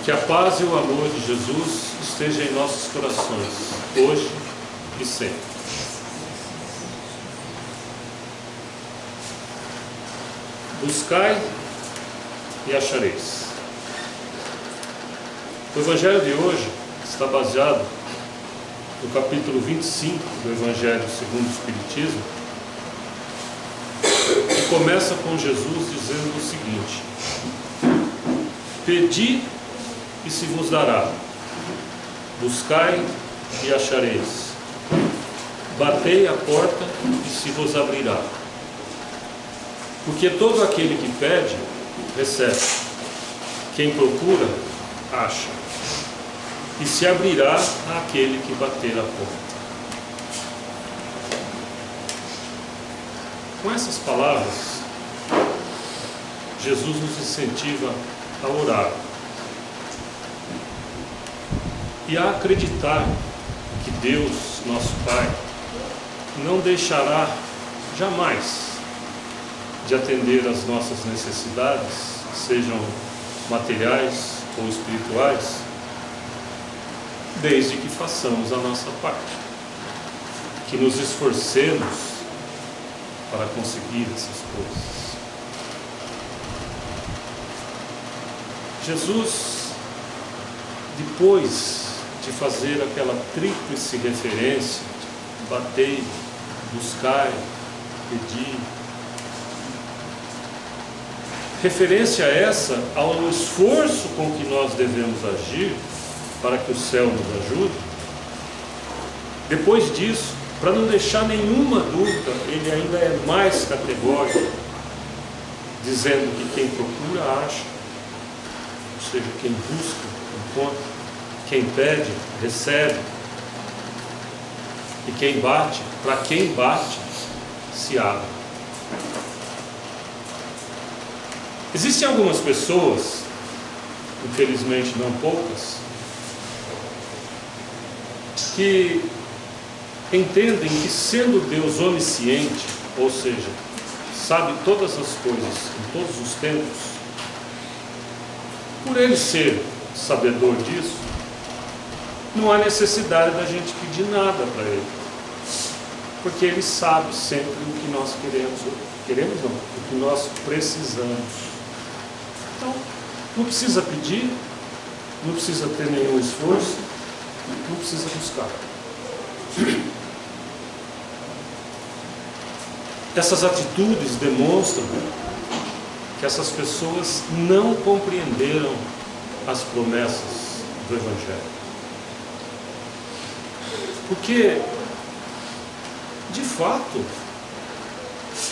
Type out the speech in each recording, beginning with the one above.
Que a paz e o amor de Jesus estejam em nossos corações, hoje e sempre. Buscai e achareis. O Evangelho de hoje está baseado no capítulo 25 do Evangelho segundo o Espiritismo, e começa com Jesus dizendo o seguinte: pedi e se vos dará, buscai e achareis, batei a porta e se vos abrirá. Porque todo aquele que pede, recebe, quem procura, acha, e se abrirá àquele que bater a porta. Com essas palavras, Jesus nos incentiva a orar e a acreditar que Deus, nosso Pai, não deixará jamais de atender às nossas necessidades, sejam materiais ou espirituais, desde que façamos a nossa parte, que nos esforcemos para conseguir essas coisas. Jesus, depois de fazer aquela tríplice referência, batei, buscai, pedi, referência essa ao esforço com que nós devemos agir para que o céu nos ajude. Depois disso, para não deixar nenhuma dúvida, ele ainda é mais categórico, dizendo que quem procura acha, ou seja, quem busca encontra, quem pede recebe, e quem bate, para quem bate, se abre. Existem algumas pessoas, infelizmente não poucas, que entendem que, sendo Deus onisciente, ou seja, sabe todas as coisas em todos os tempos, por ele ser sabedor disso, não há necessidade da gente pedir nada para ele, porque ele sabe sempre o que nós queremos não, o que nós precisamos. Então, não precisa pedir, não precisa ter nenhum esforço, não precisa buscar. Essas atitudes demonstram que essas pessoas não compreenderam as promessas do Evangelho. Porque, de fato,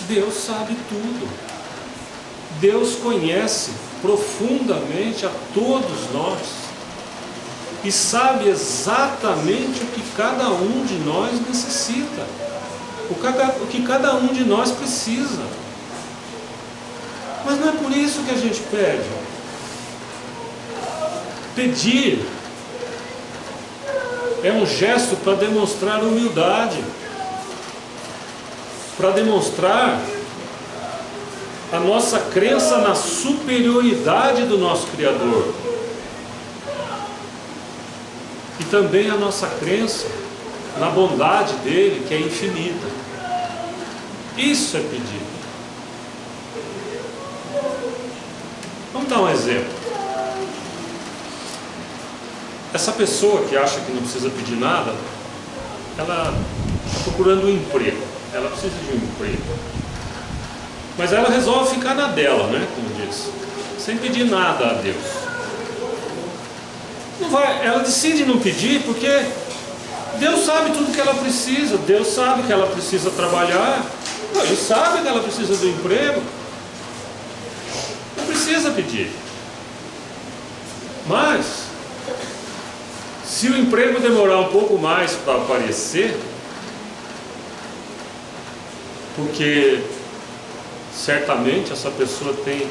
Deus sabe tudo. Deus conhece profundamente a todos nós e sabe exatamente o que cada um de nós necessita, o que cada um de nós precisa. Mas não é por isso que a gente pede. Pedir é um gesto para demonstrar humildade, para demonstrar a nossa crença na superioridade do nosso Criador e também a nossa crença na bondade dele, que é infinita. Isso é pedir. Vamos dar um exemplo. Essa pessoa que acha que não precisa pedir nada, ela está procurando um emprego, ela precisa de um emprego, mas ela resolve ficar na dela, né, como diz, sem pedir nada a Deus. Não vai, ela decide não pedir porque Deus sabe tudo que ela precisa. Deus sabe que ela precisa trabalhar, Ele sabe que ela precisa do emprego, não precisa pedir. Mas se o emprego demorar um pouco mais para aparecer, porque certamente essa pessoa tem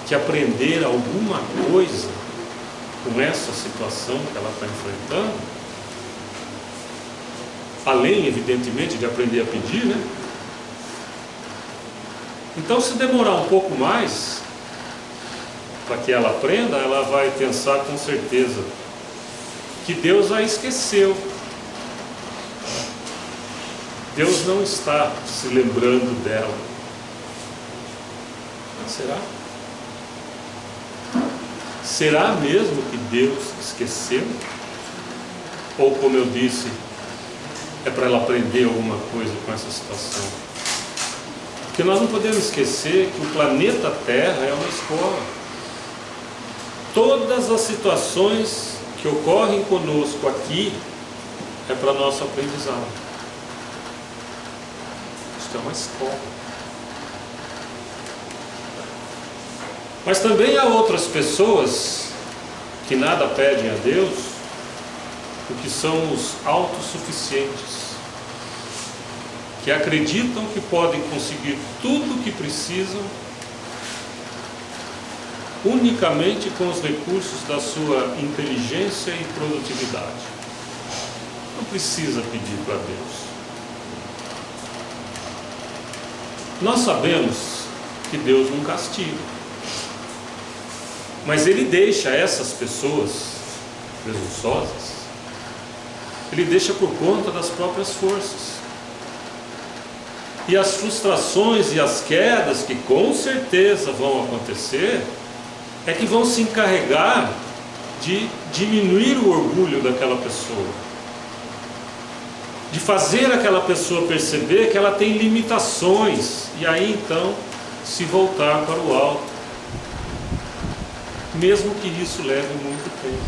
que aprender alguma coisa com essa situação que ela está enfrentando, além, evidentemente, de aprender a pedir, né? Então, se demorar um pouco mais para que ela aprenda, ela vai pensar com certeza que Deus a esqueceu. Deus não está se lembrando dela. Será? Será mesmo que Deus esqueceu? Ou, como eu disse, é para ela aprender alguma coisa com essa situação? Porque nós não podemos esquecer que o planeta Terra é uma escola. Todas as situações que ocorrem conosco aqui é para nosso aprendizado. Isto é uma escola. Mas também há outras pessoas que nada pedem a Deus, porque são os autossuficientes, que acreditam que podem conseguir tudo o que precisam unicamente com os recursos da sua inteligência e produtividade. Não precisa pedir para Deus. Nós sabemos que Deus não castiga, mas Ele deixa essas pessoas presunçosas, Ele deixa por conta das próprias forças. E as frustrações e as quedas que com certeza vão acontecer, é que vão se encarregar de diminuir o orgulho daquela pessoa, de fazer aquela pessoa perceber que ela tem limitações, e aí então se voltar para o alto, mesmo que isso leve muito tempo.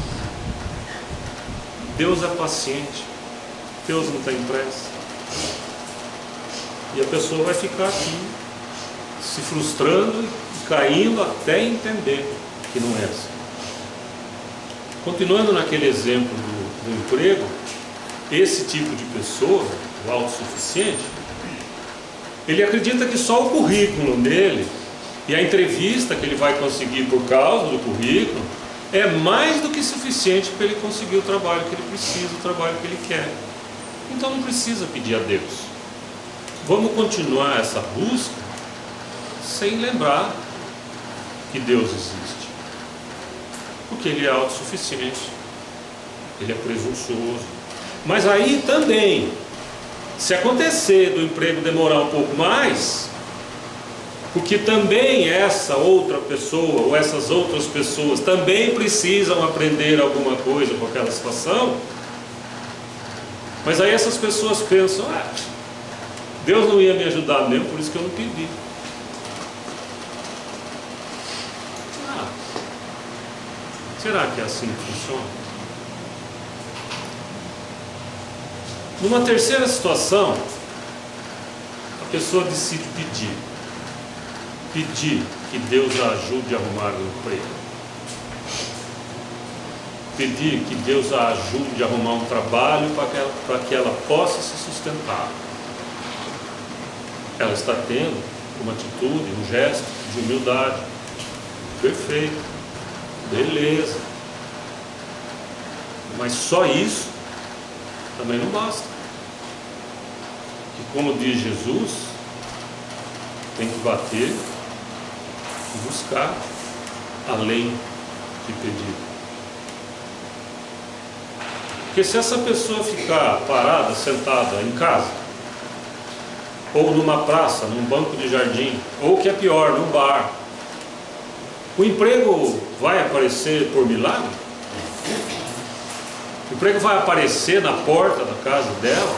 Deus é paciente, Deus não tem pressa, e a pessoa vai ficar aqui se frustrando e caindo até entender que não é assim. Continuando naquele exemplo do emprego, esse tipo de pessoa, o autossuficiente, ele acredita que só o currículo dele e a entrevista que ele vai conseguir por causa do currículo é mais do que suficiente para ele conseguir o trabalho que ele precisa, o trabalho que ele quer. Então não precisa pedir a Deus. Vamos continuar essa busca sem lembrar que Deus existe, porque Ele é autossuficiente, Ele é presunçoso. Mas aí também, se acontecer do emprego demorar um pouco mais, porque também essa outra pessoa ou essas outras pessoas também precisam aprender alguma coisa com aquela situação, mas aí essas pessoas pensam, Deus não ia me ajudar mesmo, por isso que eu não pedi. Será que é assim que funciona? Numa terceira situação, a pessoa decide pedir que Deus a ajude a arrumar um emprego, pedir que Deus a ajude a arrumar um trabalho para que ela possa se sustentar. Ela está tendo uma atitude, um gesto de humildade. Perfeito, beleza. Mas só isso também não basta. E como diz Jesus, tem que bater e buscar além de pedir. Porque se essa pessoa ficar parada, sentada em casa, ou numa praça, num banco de jardim, ou o que é pior, num bar, o emprego vai aparecer por milagre? O emprego vai aparecer na porta da casa dela?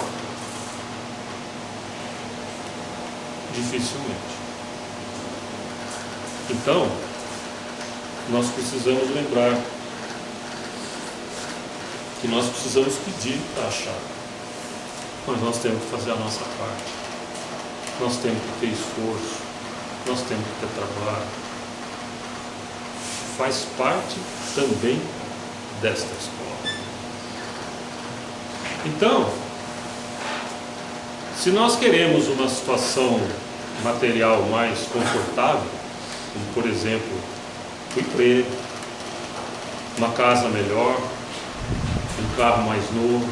Dificilmente. Então, nós precisamos lembrar que nós precisamos pedir para achar, mas nós temos que fazer a nossa parte. Nós temos que ter esforço, nós temos que ter trabalho. Faz parte também desta escola. Então, se nós queremos uma situação material mais confortável, como por exemplo, o emprego, uma casa melhor, um carro mais novo,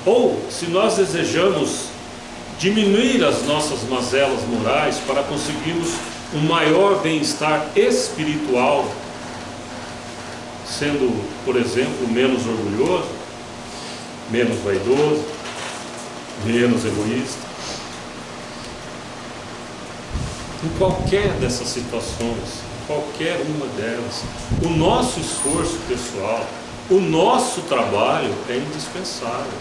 ou se nós desejamos diminuir as nossas mazelas morais para conseguirmos um maior bem-estar espiritual, sendo, por exemplo, menos orgulhoso, menos vaidoso, menos egoísta. Em qualquer dessas situações, qualquer uma delas, o nosso esforço pessoal, o nosso trabalho é indispensável.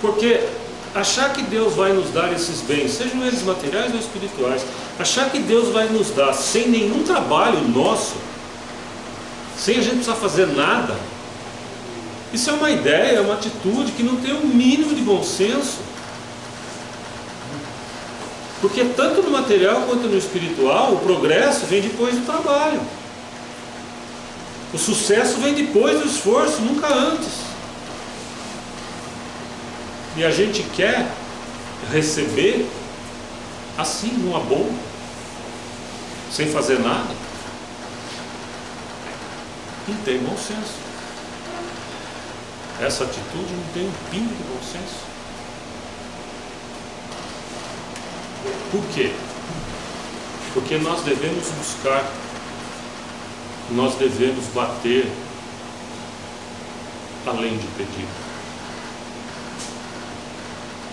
Porque achar que Deus vai nos dar esses bens, sejam eles materiais ou espirituais, achar que Deus vai nos dar sem nenhum trabalho nosso, sem a gente precisar fazer nada, isso é uma ideia, é uma atitude que não tem o mínimo de bom senso. Porque tanto no material quanto no espiritual, o progresso vem depois do trabalho. O sucesso vem depois do esforço, nunca antes. E a gente quer receber assim, numa boa, sem fazer nada. Não tem bom senso. Essa atitude não tem um pingo de bom senso. Por quê? Porque nós devemos buscar, nós devemos bater além de pedir.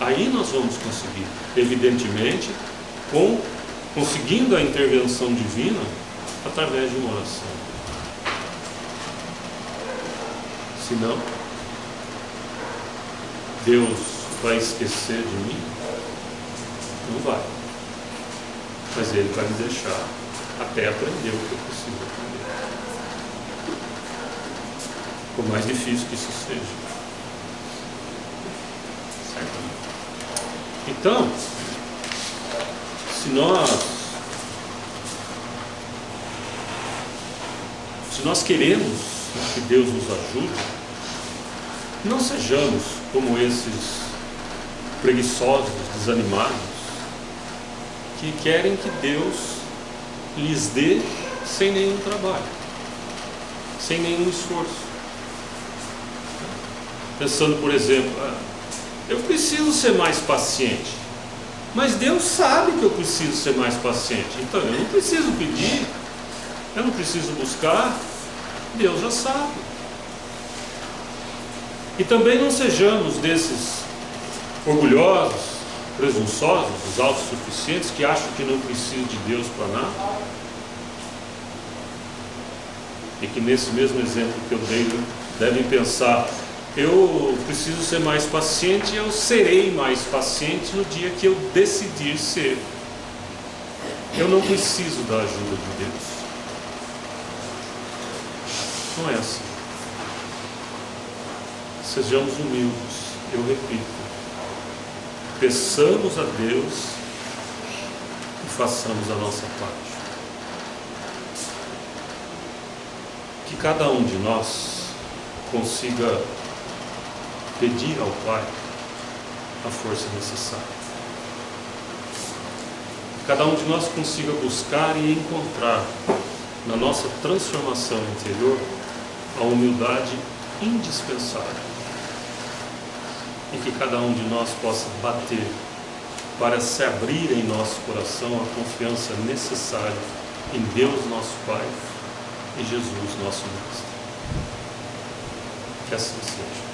Aí nós vamos conseguir, evidentemente, conseguindo a intervenção divina através de uma oração. Senão, Deus vai esquecer de mim? Não vai. Mas Ele vai me deixar até aprender o que eu preciso aprender. Por mais difícil que isso seja. Certo? Então, se nós queremos que Deus nos ajude, não sejamos como esses preguiçosos, desanimados, que querem que Deus lhes dê sem nenhum trabalho, sem nenhum esforço. Pensando, por exemplo, eu preciso ser mais paciente, mas Deus sabe que eu preciso ser mais paciente, então eu não preciso pedir, eu não preciso buscar, Deus já sabe. E também não sejamos desses orgulhosos, presunçosos, os autossuficientes, que acham que não precisam de Deus para nada. E que nesse mesmo exemplo que eu dei, devem pensar, eu preciso ser mais paciente, eu serei mais paciente no dia que eu decidir ser. Eu não preciso da ajuda de Deus. Não é assim. Sejamos humildes, eu repito. Peçamos a Deus e façamos a nossa parte. Que cada um de nós consiga pedir ao Pai a força necessária. Que cada um de nós consiga buscar e encontrar na nossa transformação interior a humildade indispensável. E que cada um de nós possa bater para se abrir em nosso coração a confiança necessária em Deus nosso Pai e Jesus nosso Mestre. Que assim seja.